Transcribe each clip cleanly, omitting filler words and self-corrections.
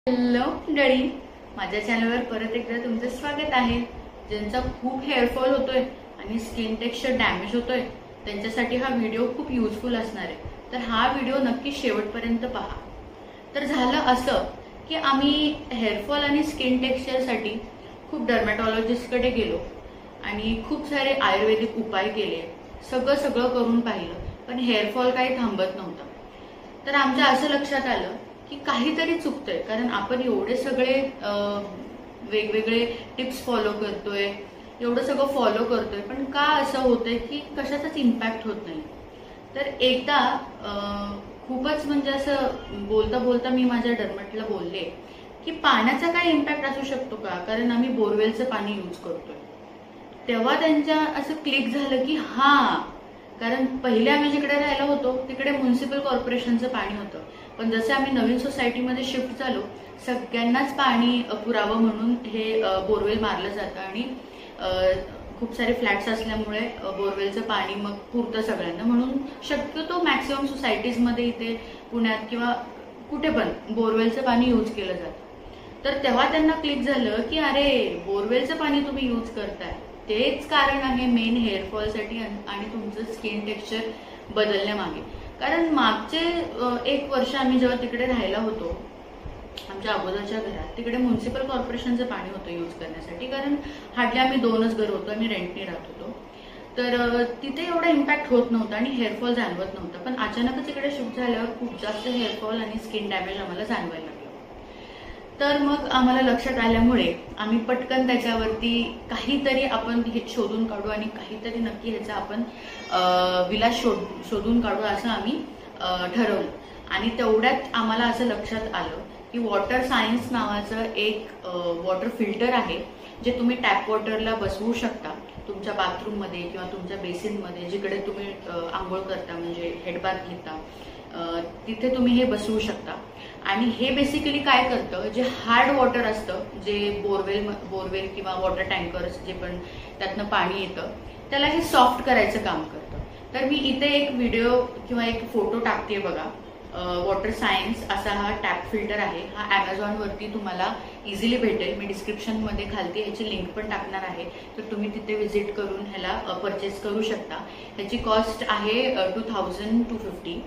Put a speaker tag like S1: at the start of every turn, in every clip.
S1: Hello मंडळी, माझ्या चॅनलवर परत एकदा तुमचं स्वागत आहे। ज्यांचा खूप हेअरफॉल होतोय आणि स्किन टेक्स्चर डॅमेज होतोय त्यांच्यासाठी हा व्हिडिओ खूप युजफुल असणार आहे। तर हा व्हिडिओ नक्की शेवटपर्यंत पहा। तर झालं असं की आम्ही हेअरफॉल आणि स्किन टेक्स्चरसाठी खूप डर्मॅटॉलॉजिस्टकडे गेलो आणि खूप सारे आयुर्वेदिक उपाय केले, सगळं करून पाहिलं, पण हेअरफॉल काही थांबत नव्हता। तर आमच्या असं लक्षात आलं की काहीतरी चुकतंय, कारण आपण एवढे सगळे वेगवेगळे टिप्स फॉलो करतोय, एवढं सगळं फॉलो करतोय, पण का असं होतंय की कशाचाच इम्पॅक्ट होत नाही। तर एकदा खूपच म्हणजे असं बोलता बोलता मी माझ्या डर्मॅटला बोलले की पाण्याचा काय इम्पॅक्ट असू शकतो का, कारण आम्ही बोरवेलचं पाणी यूज करतोय। तेव्हा त्यांच्या असं क्लिक झालं की हा, कारण पहिले आम्ही जिकडे राहायला होतो तिकडे म्युनिसिपल कॉर्पोरेशनचं पाणी होतं, पण जसे आम्ही नवीन सोसायटीमध्ये शिफ्ट झालो सगळ्यांनाच पाणी पुरावं म्हणून हे बोरवेल मारलं जातं आणि खूप सारे फ्लॅट्स असल्यामुळे बोरवेलचं पाणी मग पुरतं सगळ्यांना, म्हणून शक्यतो मॅक्सिमम सोसायटीजमध्ये इथे पुण्यात किंवा कुठे पण बोरवेलचं पाणी यूज केलं जातं। तर तेव्हा त्यांना क्लिक झालं की अरे, बोरवेलचं पाणी तुम्ही यूज करताय, तेच कारण आहे मेन हेअरफॉलसाठी आणि तुमचं स्किन टेक्स्चर बदलण्यामागे। कारण मागचे 1 वर्ष आम्ही जेव्हा तिकडे राहायला होतो आमच्या अगोदरच्या घरात, तिकडे म्युनिसिपल कॉर्पोरेशनचं पाणी होतं यूज करण्यासाठी, कारण हार्डली आम्ही 2च घर होतो, आम्ही रेंटने राहत होतो। तर तिथे एवढा इम्पॅक्ट होत नव्हता आणि हेअरफॉल जाणवत नव्हता, पण अचानकच इकडे शिफ्ट झाल्यावर खूप जास्त हेअरफॉल आणि स्किन डॅमेज आम्हाला जाणवायला लागलं। तर मग आम्हाला लक्षात आल्यामुळे आम्ही पटकन त्याच्यावरती काहीतरी आपण हे शोधून काढू आणि काहीतरी नक्की ह्याचा आपण विलास शोधून काढू असं आम्ही ठरवलं। आणि तेवढ्यात आम्हाला असं लक्षात आलं की वॉटर सायन्स नावाचं एक वॉटर फिल्टर आहे, जे तुम्ही टॅप वॉटरला बसवू शकता तुमच्या बाथरूममध्ये किंवा तुमच्या बेसिनमध्ये, जिकडे तुम्ही आंघोळ करता म्हणजे हेडबाथ घेता तिथे तुम्ही हे बसवू शकता। आणि हे बेसिकली काय करतं, जे हार्ड वॉटर असतं, जे बोरवेल किंवा वॉटर टँकर्स जे पण त्यातनं पाणी येतं त्याला हे सॉफ्ट करायचं काम करतं। तर मी इथे एक व्हिडिओ किंवा एक फोटो टाकते बघा। वॉटर सायन्स असा हा टॅप फिल्टर आहे, हा Amazonवरती तुम्हाला इझिली भेटेल। मी डिस्क्रिप्शनमध्ये खालती ह्याची लिंक पण टाकणार आहे, तर तुम्ही तिथे व्हिजिट करून ह्याला परचेस करू शकता। ह्याची कॉस्ट आहे 2250।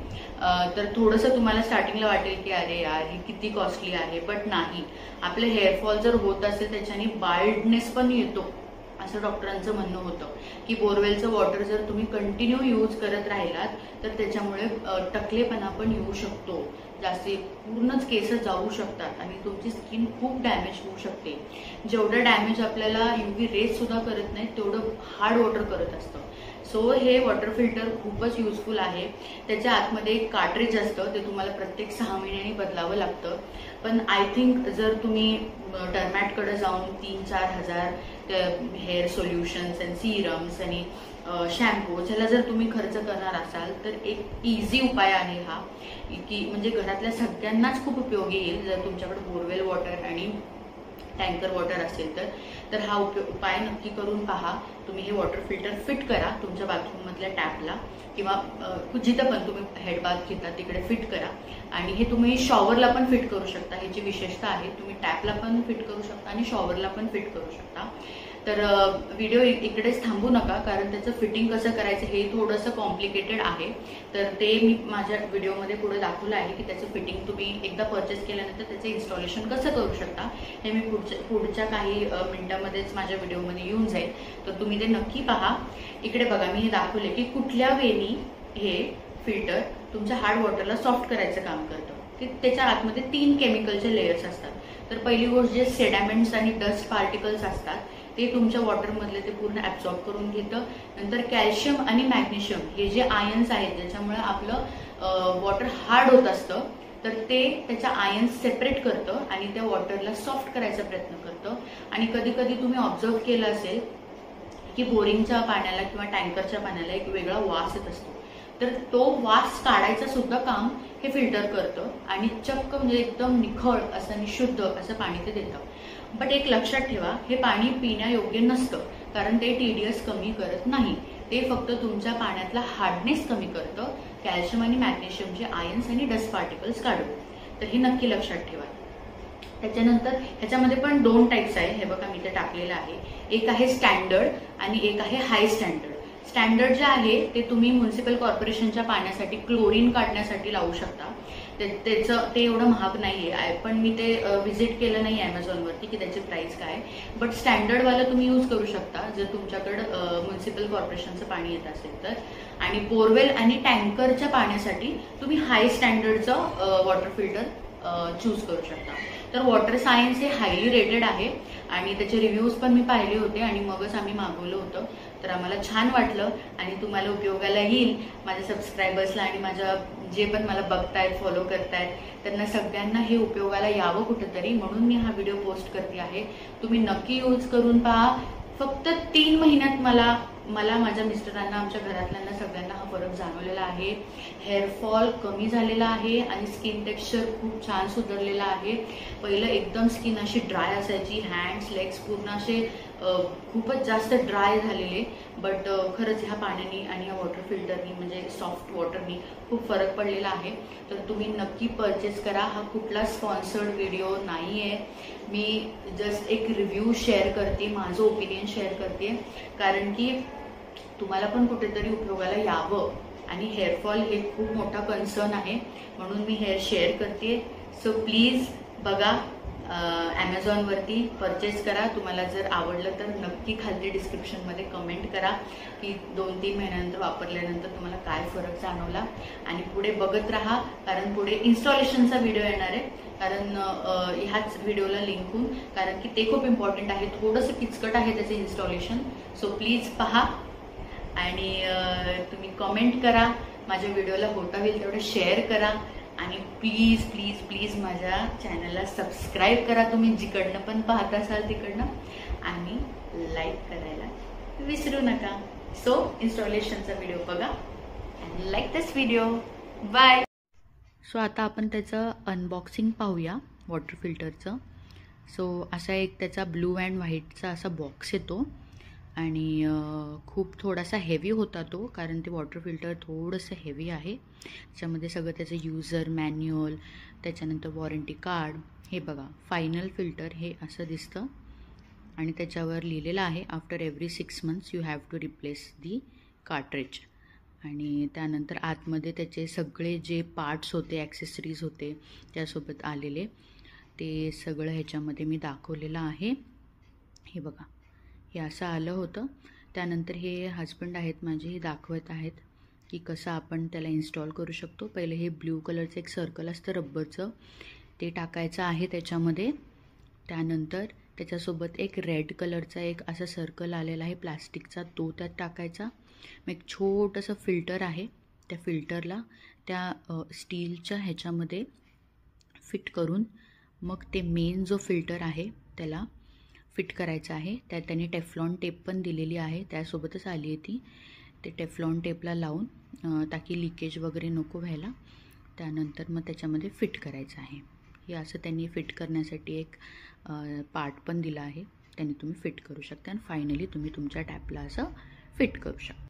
S1: तर थोडंसं तुम्हाला स्टार्टिंगला वाटेल की अरे यार ही किती कॉस्टली आहे, बट नाही, आपलं हेअरफॉल जर होत असेल त्याच्याने बाल्डनेस पण येतो असं डॉक्टरांचं म्हणणं होतं की बोरवेलचं वॉटर जर तुम्ही कंटिन्यू यूज करत राहिलात तर त्याच्यामुळे टकलेपणा पण येऊ शकतो, जास्ती पूर्णच केस जाऊ शकतात आणि तुमची स्किन खूप डॅमेज होऊ शकते। जेवढं डॅमेज आपल्याला UV रेज सुद्धा करत नाही तेवढं हार्ड वॉटर करत असतं। सो हे वॉटर फिल्टर खूपच युजफुल आहे। त्याच्या आतमध्ये एक कार्ट्रिज असतं, ते तुम्हाला प्रत्येक 6 महिन्यांनी बदलावं लागतं। पण आय थिंक जर तुम्ही डर्मॅटकडे जाऊन 3-4 हजार हेअर सोल्युशन्स आणि सिरम्स आणि शॅम्पू ज्याला जर तुम्ही खर्च करणार असाल तर एक इझी उपाय आहे हा, की म्हणजे घरातल्या सगळ्यांनाच खूप उपयोगी येईल। जर तुमच्याकडे बोरवेल वॉटर आणि टँकर वॉटर असेल तर हा उपाय नक्की करून पहा। तुम्ही हे वॉटर फिल्टर फिट करा तुमच्या बाथरूममधल्या टॅपला किंवा जिथं पण तुम्ही हेडबाथ घेता तिकडे फिट करा। आणि हे तुम्ही शॉवरला पण फिट करू शकता, ह्याची विशेषता आहे, तुम्ही टॅपला पण फिट करू शकता आणि शॉवरला पण फिट करू शकता। तर व्हिडिओ इकडेच थांबू नका, कारण त्याचं फिटिंग कसं करायचं हे थोडंसं कॉम्प्लिकेटेड आहे। तर ते मी माझ्या व्हिडिओमध्ये पुढे दाखवलं आहे की त्याचं फिटिंग तुम्ही एकदा परचेस केल्यानंतर त्याचं इन्स्टॉलेशन कसं करू शकता हे मी पुढच्या काही मिनिटांमध्येच माझ्या व्हिडिओमध्ये येऊन जाईल, तर तुम्ही ते नक्की पहा। इकडे बघा, मी हे दाखवले की कुठल्या वेनी हे फिल्टर तुमच्या हार्ड वॉटरला सॉफ्ट करायचं काम करतं, की त्याच्या आतमध्ये 3 केमिकलचे लेयर्स असतात। तर पहिली गोष्ट जे सेडामेंट्स आणि डस्ट पार्टिकल्स असतात ते तुमच्या वॉटरमधले ते पूर्ण ॲब्झॉर्ब करून घेतं। नंतर कॅल्शियम आणि मॅग्नेशियम हे जे आयन्स आहेत ज्याच्यामुळे आपलं वॉटर हार्ड होत असतं, तर ते त्याच्या आयन्स सेपरेट करतं आणि त्या वॉटरला सॉफ्ट करायचा प्रयत्न करतं। आणि कधी कधी तुम्ही ऑब्झर्व केलं असेल की बोरिंगच्या पाण्याला किंवा टँकरच्या पाण्याला एक वेगळा वास येत असतो, तर तो वास काढायचं सुद्धा काम हे फिल्टर करतं आणि चक्क म्हणजे एकदम निखळ असं आणि शुद्ध असं पाणी ते देतं। बट एक लक्षात ठेवा, हे पाणी पिण्यायोग्य नसतं, कारण ते TDS कमी करत नाही, ते फक्त तुमच्या पाण्यातला हार्डनेस कमी करतं, कॅल्शियम आणि मॅग्नेशियमचे आयन्स आणि डस्ट पार्टिकल्स काढून। तर हे नक्की लक्षात ठेवा। त्याच्यानंतर ह्याच्यामध्ये पण 2 टाईप्स आहे, हे बघा मी ते टाकलेलं आहे. एक आहे स्टँडर्ड आणि एक आहे हाय स्टँडर्ड. स्टँडर्ड जे आहे ते तुम्ही म्युन्सिपल कॉर्पोरेशनच्या पाण्यासाठी क्लोरीन काढण्यासाठी लावू शकता. त्याचं ते एवढं महाग नाही आहे, पण मी ते व्हिजिट केलं नाही ॲमेझॉनवरती की त्याची प्राइस काय. बट स्टँडर्डवालं तुम्ही यूज करू शकता जर तुमच्याकडं म्युन्सिपल कॉर्पोरेशनचं पाणी येत असेल तर. आणि बोरवेल आणि टँकरच्या पाण्यासाठी तुम्ही हाय स्टँडर्डचं वॉटर फिल्टर चूज करू शकता. तर वॉटर सायन्स हे हायली रेटेड आहे आणि त्याचे रिव्ह्यूज पण मी पाहिले होते आणि मगच आम्ही मागवलं होतं. तर आम्हाला छान वाटलं आणि तुम्हाला उपयोगाला येईल. माझ्या सबस्क्रायबर्सला आणि माझ्या जे पण मला बघतायत, फॉलो करतायत, त्यांना सगळ्यांना हे उपयोगाला यावं कुठंतरी, म्हणून मी हा व्हिडिओ पोस्ट करते आहे. तुम्ही नक्की यूज करून पहा. फक्त 3 महिन्यात मला माझ्या मिस्टरांना, आमच्या घरातल्यांना सगळ्यांना हा फरक जाणवलेला आहे. हेअरफॉल कमी झालेला आहे आणि स्किन टेक्स्चर खूप छान सुधारलेलं आहे. पहिलं एकदम स्किन अशी ड्राय असायची, हँड्स लेग्स पूर्ण असे खूपच जास्त ड्राय झालेले. बट खरंच ह्या पाण्याने आणि ह्या वॉटर फिल्टरनी म्हणजे सॉफ्ट वॉटरनी खूप फरक पडलेला आहे. तर तुम्ही नक्की परचेस करा. हा कुठला स्पॉन्सर्ड व्हिडिओ नाही आहे, मी जस्ट एक रिव्ह्यू शेअर करते, माझं ओपिनियन शेअर करते, कारण की तुम्हाला पण कुठेतरी उपयोगाला यावं. आणि हेअरफॉल हे खूप मोठा कन्सर्न आहे, म्हणून मी हेअर शेअर करते. सो प्लीज बघा, ॲमेझॉनवरती परचेस करा. तुम्हाला जर आवडलं तर नक्की खाली डिस्क्रिप्शनमध्ये कमेंट करा की 2-3 महिन्यानंतर वापरल्यानंतर तुम्हाला काय फरक जाणवला. आणि पुढे बघत राहा, कारण पुढे इन्स्टॉलेशनचा व्हिडिओ येणार आहे. कारण ह्याच व्हिडिओला लिंक होऊन, कारण की ते खूप इम्पॉर्टंट आहे. थोडंसं किचकट आहे त्याचं इन्स्टॉलेशन. सो प्लीज पहा आणि तुम्ही कमेंट करा. माझ्या व्हिडिओला होता होईल तेवढं शेअर करा आणि प्लीज प्लीज प्लीज माझ्या चॅनलला सबस्क्राईब करा तुम्ही जिकडनं पण पाहत असाल तिकडनं, आणि लाईक करायला विसरू नका. सो इन्स्टॉलेशनचा व्हिडिओ बघा आणि लाईक दिस व्हिडिओ. बाय. सो आता आपण त्याचं अनबॉक्सिंग पाहूया वॉटर फिल्टरचं. सो असा एक त्याचा ब्लू अँड व्हाईटचा असा बॉक्स येतो आणि खूप थोडासा हेवी होता तो, कारण ते वॉटर फिल्टर थोडंसं हेवी आहे. त्याच्यामध्ये सगळं त्याचं यूजर मॅन्युअल, त्याच्यानंतर वॉरंटी कार्ड, हे बघा फायनल फिल्टर हे असं दिसतं आणि त्याच्यावर लिहिलेलं आहे after every 6 months you have to replace the cartridge. आणि त्यानंतर आतमध्ये त्याचे सगळे जे पार्ट्स होते, ॲक्सेसरीज होते त्यासोबत आलेले, ते सगळं ह्याच्यामध्ये मी दाखवलेलं आहे. हे बघा, हे असं आलं होतं. त्यानंतर हे हजबंड आहेत माझे, हे दाखवत आहेत की कसं आपण त्याला इन्स्टॉल करू शकतो. पहिले हे ब्ल्यू कलरचं एक सर्कल असतं रब्बरचं, ते टाकायचं आहे त्याच्यामध्ये. त्यानंतर त्याच्यासोबत एक रेड कलरचा एक असा सर्कल आलेला आहे प्लास्टिकचा, तो त्यात टाकायचा. मग एक छोटंसं फिल्टर आहे, त्या फिल्टरला त्या स्टीलच्या ह्याच्यामध्ये फिट करून मग ते मेन जो फिल्टर आहे त्याला फिट करायचं आहे. त्यात त्यांनी टेफ्लॉन टेप पण दिलेली आहे, त्यासोबतच आली आहे ती. ते टेफ्लॉन टेपला लावून ताकी लिकेज वगैरे नको व्हायला. त्यानंतर मग त्याच्यामध्ये फिट करायचं आहे. हे असं त्यांनी फिट करण्यासाठी एक पार्ट पण दिला आहे, त्यांनी तुम्ही फिट करू शकता आणि फायनली तुम्ही तुमच्या टॅपला असं फिट करू शकता.